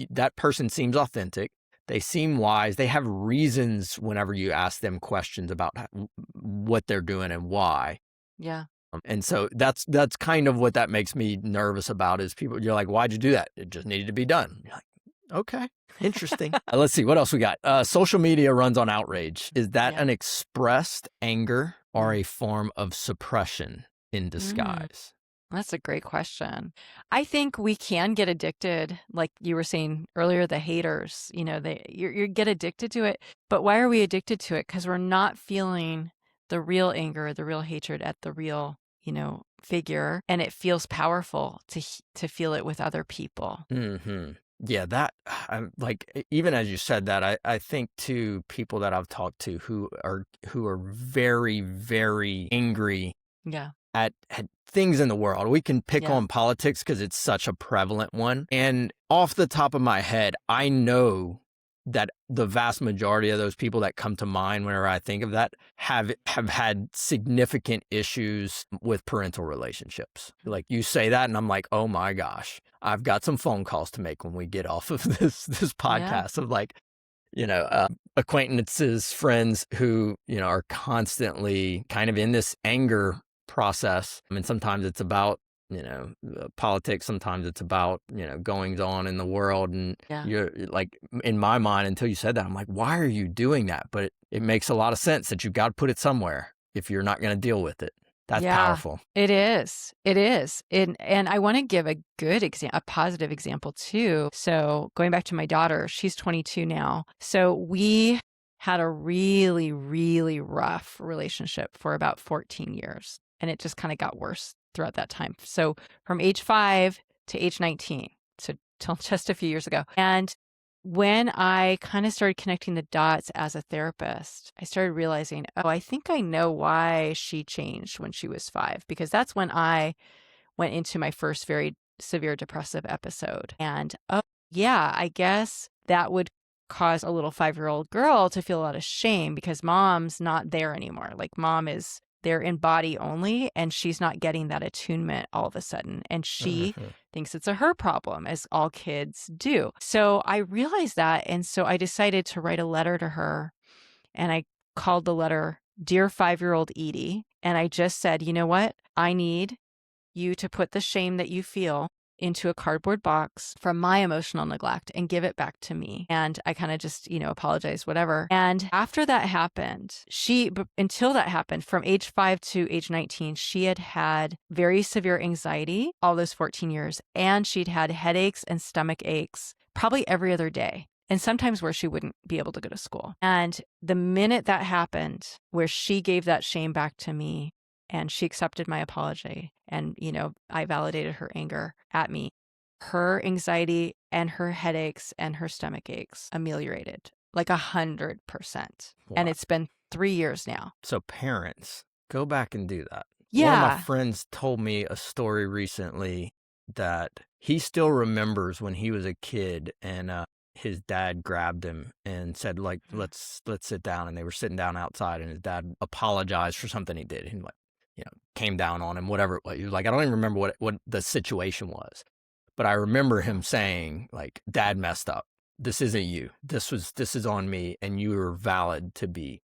Speaker 1: that person seems authentic. They seem wise. They have reasons whenever you ask them questions about what they're doing and why.
Speaker 2: Yeah.
Speaker 1: And so that's kind of what that makes me nervous about, is people, you're like, why'd you do that? It just needed to be done. You're like, okay, interesting. Let's see, what else we got? Social media runs on outrage. Is that an expressed anger or a form of suppression in disguise?
Speaker 2: That's a great question. I think we can get addicted, like you were saying earlier, the haters, you get addicted to it. But why are we addicted to it? Because we're not feeling the real anger, the real hatred at the real, figure. And it feels powerful to feel it with other people.
Speaker 1: Mm-hmm. Yeah, that, like, even as you said that, I think to people that I've talked to who are very, very angry at things in the world. We can pick on politics because it's such a prevalent one. And off the top of my head, I know that the vast majority of those people that come to mind whenever I think of that have had significant issues with parental relationships. Like, you say that and I'm like, oh my gosh, I've got some phone calls to make when we get off of this podcast of like, acquaintances, friends who, are constantly kind of in this anger process. I mean, sometimes it's about, politics, sometimes it's about, goings on in the world. And you're like, in my mind, until you said that, I'm like, why are you doing that? But it makes a lot of sense that you've got to put it somewhere if you're not going to deal with it. That's powerful.
Speaker 2: It is. And I want to give a good example, a positive example too. So going back to my daughter, she's 22 now. So we had a really, really rough relationship for about 14 years. And it just kind of got worse throughout that time. So from age 5 to age 19, so till just a few years ago. And when I kind of started connecting the dots as a therapist, I started realizing, I think I know why she changed when she was 5, because that's when I went into my first very severe depressive episode. And I guess that would cause a little 5-year-old girl to feel a lot of shame because mom's not there anymore. Like, mom is there in body only, and she's not getting that attunement all of a sudden. And she thinks it's her problem, as all kids do. So I realized that. And so I decided to write a letter to her, and I called the letter Dear 5-Year-Old Edie. And I just said, you know what? I need you to put the shame that you feel into a cardboard box from my emotional neglect and give it back to me. And I kind of just, apologize, whatever. And after that happened, until that happened, from age 5 to age 19, she had very severe anxiety all those 14 years. And she'd had headaches and stomach aches probably every other day. And sometimes where she wouldn't be able to go to school. And the minute that happened, where she gave that shame back to me, and she accepted my apology, and, I validated her anger at me, her anxiety and her headaches and her stomach aches ameliorated like 100%. Wow. And it's been 3 years now.
Speaker 1: So parents, go back and do that.
Speaker 2: Yeah.
Speaker 1: One of my friends told me a story recently that he still remembers when he was a kid, and his dad grabbed him and said, like, let's sit down. And they were sitting down outside, and his dad apologized for something he did. He came down on him, whatever it was. He was like, I don't even remember what the situation was, but I remember him saying, like, Dad messed up. This isn't you. This is on me, and you are valid to be,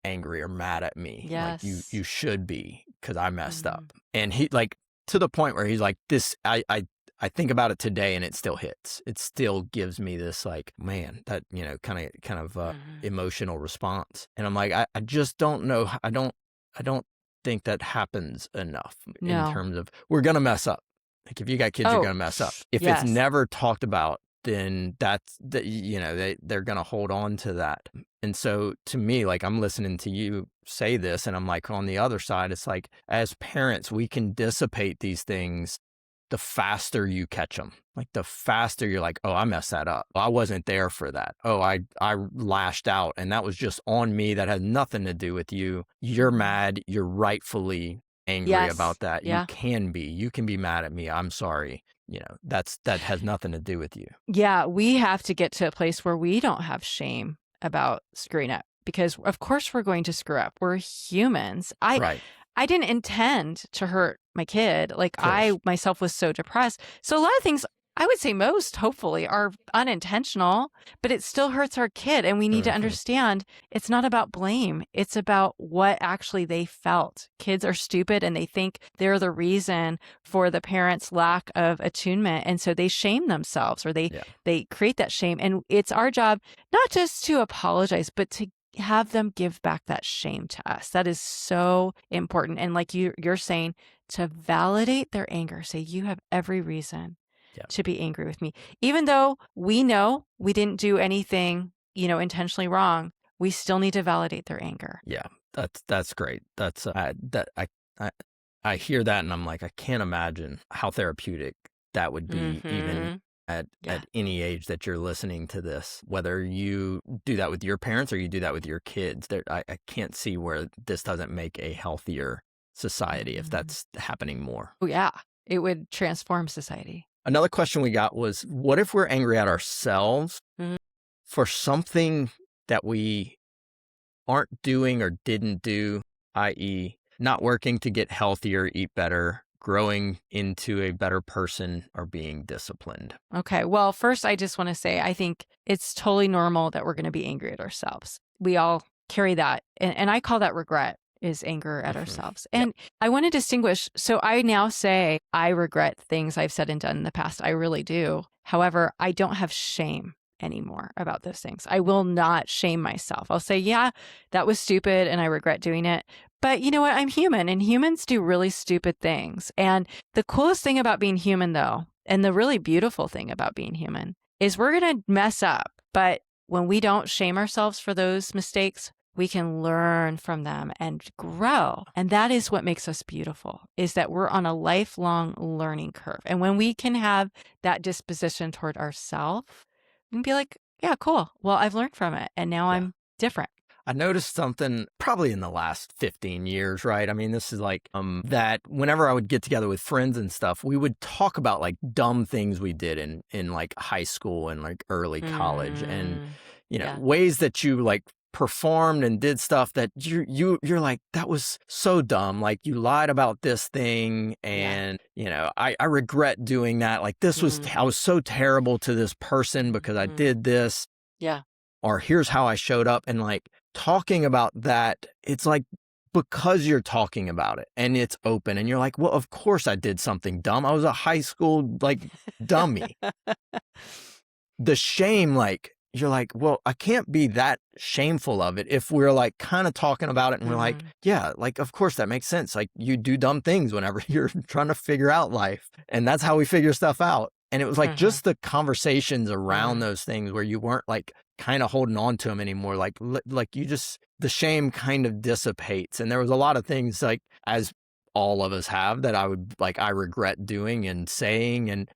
Speaker 1: angry or mad at me.
Speaker 2: Yes.
Speaker 1: Like, you should be, because I messed up. And he, like, to the point where he's like, this, I think about it today, and it still hits. It still gives me this, like, man, that, kind of emotional response. And I'm like, I just don't know. I don't think that happens enough in terms of, we're going to mess up. Like, if you got kids, you're going to mess up. If it's never talked about then that's that, they're going to hold on to that. And so to me, like, I'm listening to you say this and I'm like, on the other side, it's like, as parents, we can dissipate these things the faster you catch them. Like, the faster you're like, oh, I messed that up. I wasn't there for that. Oh, I lashed out and that was just on me. That had nothing to do with you. You're mad. You're rightfully angry about that.
Speaker 2: Yeah.
Speaker 1: You can be mad at me. I'm sorry. That has nothing to do with you.
Speaker 2: Yeah. We have to get to a place where we don't have shame about screwing up, because of course we're going to screw up. We're humans.
Speaker 1: Right.
Speaker 2: I didn't intend to hurt my kid. Like, I myself was so depressed. So a lot of things, I would say most, hopefully, are unintentional, but it still hurts our kid. And we need to understand it's not about blame. It's about what actually they felt. Kids are stupid and they think they're the reason for the parents' lack of attunement. And so they shame themselves, or they create that shame. And it's our job not just to apologize, but to have them give back that shame to us. That is so important. And like you're saying, to validate their anger, say, you have every reason to be angry with me. Even though we know we didn't do anything, intentionally wrong, we still need to validate their anger.
Speaker 1: Yeah, that's great. That's I hear that and I'm like, I can't imagine how therapeutic that would be, even at any age that you're listening to this, whether you do that with your parents or you do that with your kids. I can't see where this doesn't make a healthier society if that's happening more.
Speaker 2: Oh, yeah. It would transform society.
Speaker 1: Another question we got was, what if we're angry at ourselves for something that we aren't doing or didn't do, i.e., not working to get healthier, eat better, growing into a better person, or being disciplined?
Speaker 2: Okay. Well, first, I just want to say, I think it's totally normal that we're going to be angry at ourselves. We all carry that. And I call that regret, is anger at ourselves. And I want to distinguish. So I now say I regret things I've said and done in the past. I really do. However, I don't have shame anymore about those things. I will not shame myself. I'll say, yeah, that was stupid and I regret doing it. But you know what? I'm human and humans do really stupid things. And the coolest thing about being human, though, and the really beautiful thing about being human, is we're going to mess up. But when we don't shame ourselves for those mistakes, we can learn from them and grow. And that is what makes us beautiful, is that we're on a lifelong learning curve. And when we can have that disposition toward ourselves, we can be like, yeah, cool. Well, I've learned from it. And now I'm different.
Speaker 1: I noticed something probably in the last 15 years, right? I mean, this is like that whenever I would get together with friends and stuff, we would talk about like dumb things we did in like high school and like early college, and ways that you like performed and did stuff that you're like, that was so dumb. Like, you lied about this thing, and I regret doing that. Like, this was I was so terrible to this person because I did this.
Speaker 2: Yeah.
Speaker 1: Or here's how I showed up. And like, talking about that, it's like, because you're talking about it and it's open and you're like, well, of course I did something dumb. I was a high school like dummy. The shame, like, you're like, well, I can't be that shameful of it if we're like kind of talking about it and we're like, yeah, like, of course that makes sense. Like, you do dumb things whenever you're trying to figure out life. And that's how we figure stuff out. And it was like just the conversations around those things where you weren't like kind of holding on to them anymore. Like you just, the shame kind of dissipates. And there was a lot of things, like, as all of us have, that I regret doing and saying. And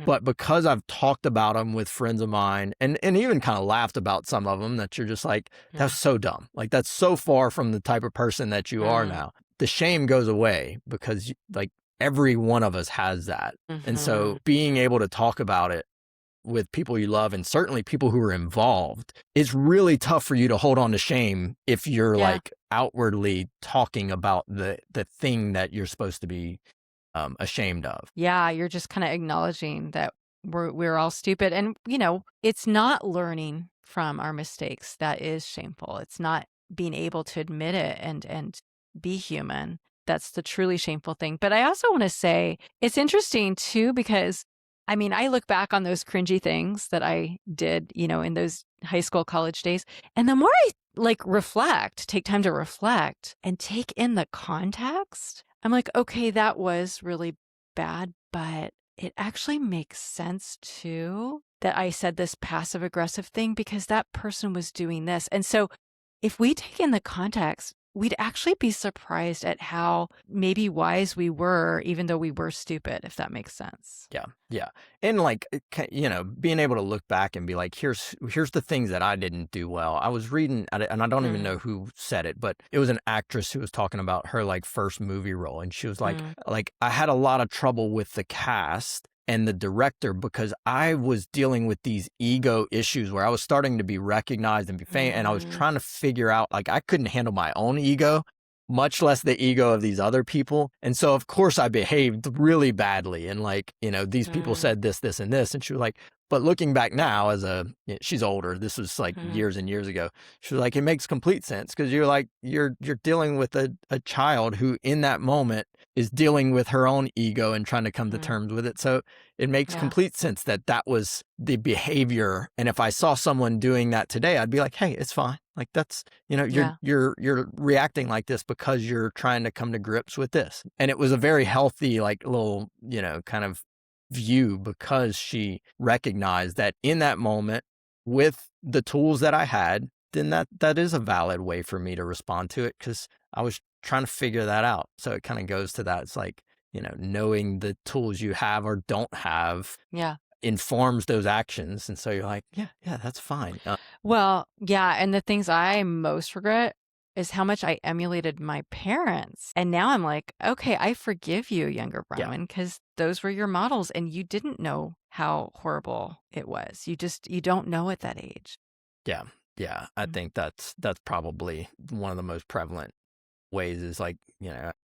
Speaker 1: but because I've talked about them with friends of mine and even kind of laughed about some of them, that you're just like, that's so dumb. Like, that's so far from the type of person that you are now. The shame goes away because like every one of us has that. And so being able to talk about it with people you love, and certainly people who are involved, it's really tough for you to hold on to shame if you're like outwardly talking about the thing that you're supposed to be ashamed of.
Speaker 2: Yeah, you're just kind of acknowledging that we're all stupid. And, it's not learning from our mistakes that is shameful. It's not being able to admit it and be human. That's the truly shameful thing. But I also want to say it's interesting, too, because, I mean, I look back on those cringy things that I did, in those high school, college days. And the more I take time to reflect and take in the context, I'm like, okay, that was really bad, but it actually makes sense too. that I said this passive aggressive thing because that person was doing this. And so if we take in the context, we'd actually be surprised at how maybe wise we were, even though we were stupid, if that makes sense.
Speaker 1: Yeah. Yeah. And like, being able to look back and be like, here's the things that I didn't do well. I was reading, and I don't even know who said it, but it was an actress who was talking about her like first movie role. And she was like, I had a lot of trouble with the cast and the director because I was dealing with these ego issues where I was starting to be recognized and be famous. And I was trying to figure out, like, I couldn't handle my own ego, much less the ego of these other people. And so, of course, I behaved really badly. And like, these people said this, this, and this. And she was like, but looking back now she's older. This was like years and years ago. She was like, it makes complete sense because you're dealing with a child who in that moment is dealing with her own ego and trying to come to terms with it. So it makes complete sense that was the behavior. And if I saw someone doing that today, I'd be like, hey, it's fine. Like that's, you're reacting like this because you're trying to come to grips with this. And it was a very healthy, like little, kind of view because she recognized that in that moment with the tools that I had, then that is a valid way for me to respond to it because I was trying to figure that out. So it kind of goes to that. It's like, knowing the tools you have or don't have informs those actions. And so you're like, yeah, that's fine.
Speaker 2: Well, yeah. And the things I most regret is how much I emulated my parents. And now I'm like, okay, I forgive you, younger Bronwyn, because those were your models and you didn't know how horrible it was. You don't know at that age.
Speaker 1: Yeah. Yeah. I think that's probably one of the most prevalent ways is like,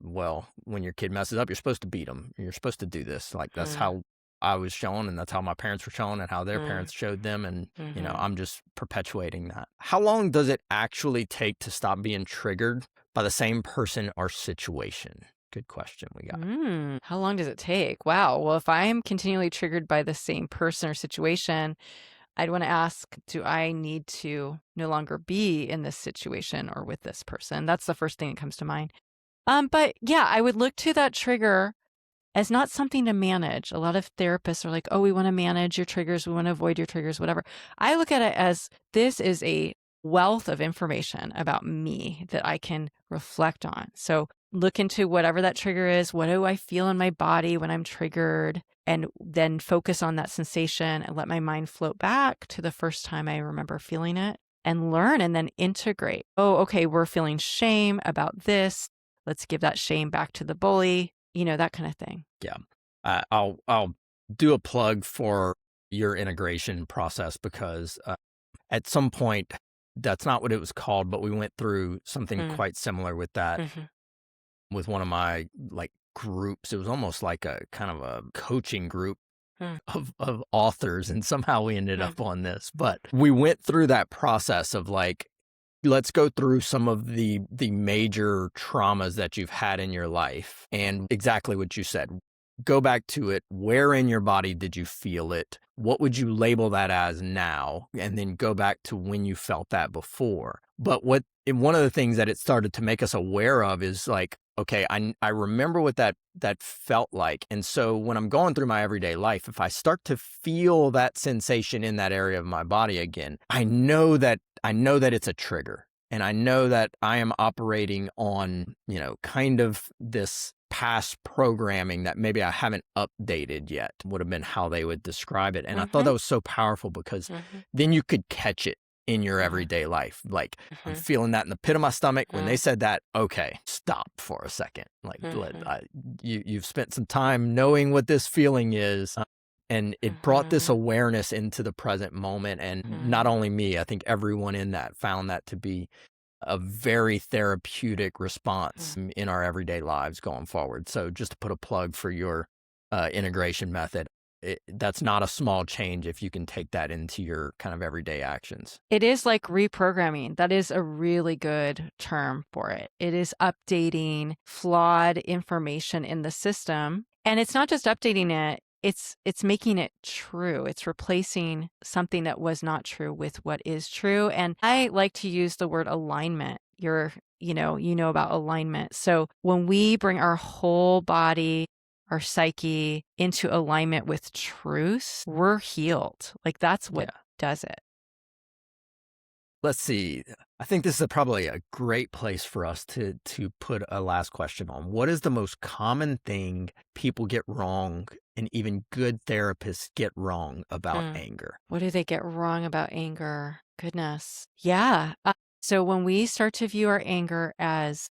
Speaker 1: well, when your kid messes up, you're supposed to beat them. You're supposed to do this. Like that's how I was shown and that's how my parents were shown and how their parents showed them. And, I'm just perpetuating that. How long does it actually take to stop being triggered by the same person or situation? Good question we got.
Speaker 2: How long does it take? Wow. Well, if I'm continually triggered by the same person or situation, I'd want to ask, do I need to no longer be in this situation or with this person? That's the first thing that comes to mind. But yeah, I would look to that trigger as not something to manage. A lot of therapists are like, oh, we want to manage your triggers. We want to avoid your triggers, whatever. I look at it as this is a wealth of information about me that I can reflect on. So look into whatever that trigger is. What do I feel in my body when I'm triggered? And then focus on that sensation and let my mind float back to the first time I remember feeling it and learn and then integrate. Oh, okay, we're feeling shame about this. Let's give that shame back to the bully, that kind of thing.
Speaker 1: Yeah. I'll do a plug for your integration process because at some point, that's not what it was called, but we went through something quite similar with that with one of my like groups. It was almost like a kind of a coaching group of authors. And somehow we ended up on this, but we went through that process of like, let's go through some of the major traumas that you've had in your life and exactly what you said. Go back to it. Where in your body did you feel it? What would you label that as now? And then go back to when you felt that before. But one of the things that it started to make us aware of is like, okay, I remember what that felt like. And so when I'm going through my everyday life, if I start to feel that sensation in that area of my body again, I know that it's a trigger. And I know that I am operating on, kind of this past programming that maybe I haven't updated yet, would have been how they would describe it. And I thought that was so powerful because then you could catch it in your everyday life. Like I'm feeling that in the pit of my stomach. When they said that, okay, stop for a second. Like you've spent some time knowing what this feeling is. And it brought this awareness into the present moment. And not only me, I think everyone in that found that to be a very therapeutic response in our everyday lives going forward. So just to put a plug for your integration method, that's not a small change if you can take that into your kind of everyday actions.
Speaker 2: It is like reprogramming. That is a really good term for it. It is updating flawed information in the system. And it's not just updating it. It's making it true. It's replacing something that was not true with what is true. And I like to use the word alignment. You know about alignment. So when we bring our whole body, our psyche into alignment with truth, we're healed. Like that's what does it.
Speaker 1: Let's see. I think this is probably a great place for us to put a last question on. What is the most common thing people get wrong and even good therapists get wrong about anger?
Speaker 2: What do they get wrong about anger? Goodness. Yeah. So when we start to view our anger as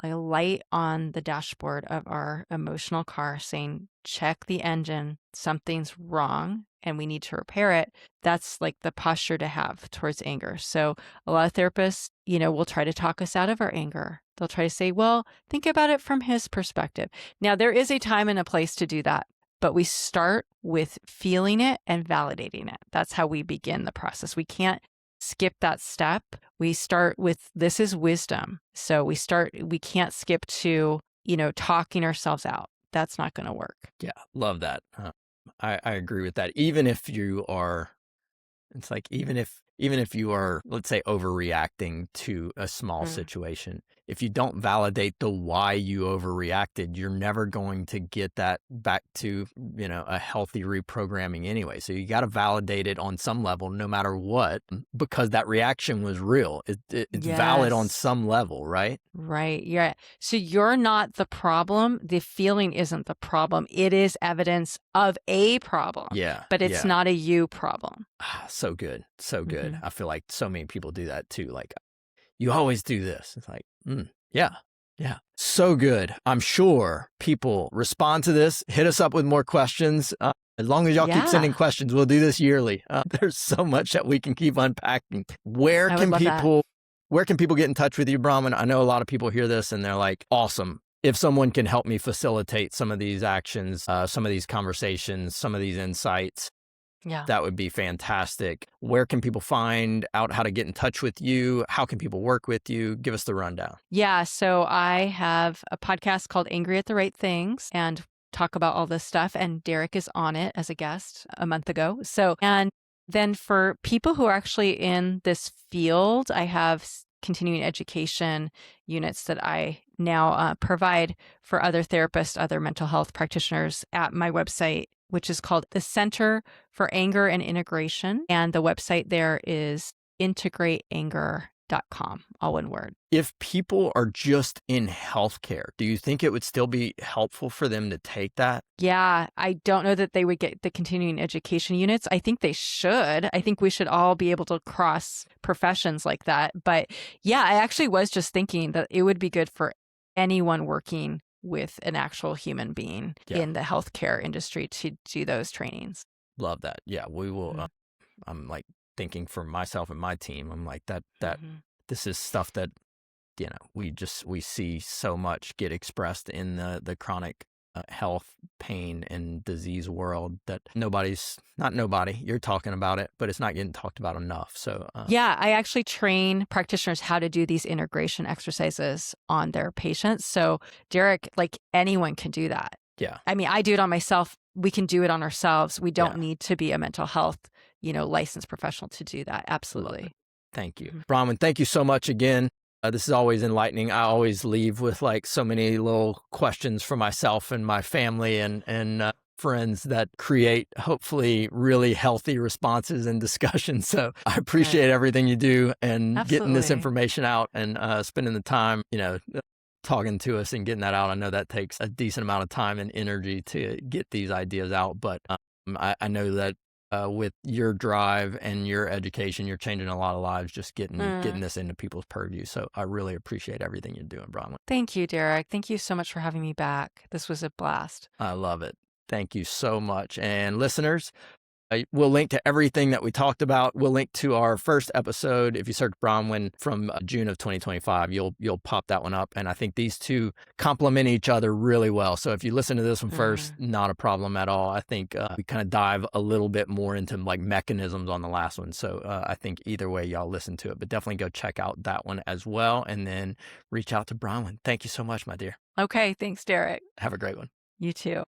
Speaker 2: a light on the dashboard of our emotional car saying, check the engine, something's wrong, and we need to repair it, that's like the posture to have towards anger. So a lot of therapists, will try to talk us out of our anger. They'll try to say, well, think about it from his perspective. Now, there is a time and a place to do that, but we start with feeling it and validating it. That's how we begin the process. We can't skip that step. We start with, this is wisdom. So we can't skip to, talking ourselves out. That's not going to work.
Speaker 1: Yeah, love that. I agree with that. Even if you are, it's like, even if you are, let's say, overreacting to a small situation, if you don't validate the why you overreacted, you're never going to get that back to, a healthy reprogramming anyway. So you got to validate it on some level, no matter what, because that reaction was real. It's valid on some level, right?
Speaker 2: Right. Yeah. So you're not the problem. The feeling isn't the problem. It is evidence of a problem.
Speaker 1: Yeah.
Speaker 2: But it's not a you problem.
Speaker 1: So good. So good. I feel like so many people do that too. Like, you always do this. It's like, yeah. So good. I'm sure people respond to this. Hit us up with more questions. As long as y'all keep sending questions, we'll do this yearly. There's so much that we can keep unpacking. Where can people get in touch with you, Bronwyn? I know a lot of people hear this and they're like, awesome. If someone can help me facilitate some of these actions, some of these conversations, some of these insights, that would be fantastic. Where can people find out how to get in touch with you? How can people work with you? Give us the rundown.
Speaker 2: Yeah. So I have a podcast called Angry at the Right Things and talk about all this stuff. And Derrick is on it as a guest a month ago. So, and then for people who are actually in this field, I have continuing education units that I now provide for other therapists, other mental health practitioners at my website, which is called the Center for Anger and Integration. And the website there is integrateanger.com, all one word.
Speaker 1: If people are just in healthcare, do you think it would still be helpful for them to take that?
Speaker 2: Yeah, I don't know that they would get the continuing education units. I think they should. I think we should all be able to cross professions like that. But yeah, I actually was just thinking that it would be good for anyone working with an actual human being in the healthcare industry to do those trainings.
Speaker 1: Love that. Yeah, we will. I'm like thinking for myself and my team, I'm like that this is stuff that, we see so much get expressed in the chronic health, pain, and disease world that you're talking about it, but it's not getting talked about enough. So
Speaker 2: yeah, I actually train practitioners how to do these integration exercises on their patients. So Derrick, like anyone can do that.
Speaker 1: Yeah.
Speaker 2: I mean, I do it on myself. We can do it on ourselves. We don't need to be a mental health, licensed professional to do that. Absolutely.
Speaker 1: Thank you. Bronwyn, thank you so much again. This is always enlightening. I always leave with like so many little questions for myself and my family and friends that create hopefully really healthy responses and discussions. So I appreciate everything you do and getting this information out and spending the time, talking to us and getting that out. I know that takes a decent amount of time and energy to get these ideas out, but I know that with your drive and your education, you're changing a lot of lives just getting this into people's purview. So I really appreciate everything you're doing, Bronwyn.
Speaker 2: Thank you, Derrick. Thank you so much for having me back. This was a blast.
Speaker 1: I love it. Thank you so much. And listeners, we'll link to everything that we talked about. We'll link to our first episode. If you search Bronwyn from June of 2025, you'll pop that one up. And I think these two complement each other really well. So if you listen to this one first, not a problem at all. I think we kind of dive a little bit more into like mechanisms on the last one. So I think either way, y'all listen to it, but definitely go check out that one as well. And then reach out to Bronwyn. Thank you so much, my dear.
Speaker 2: Okay. Thanks, Derrick.
Speaker 1: Have a great one.
Speaker 2: You too.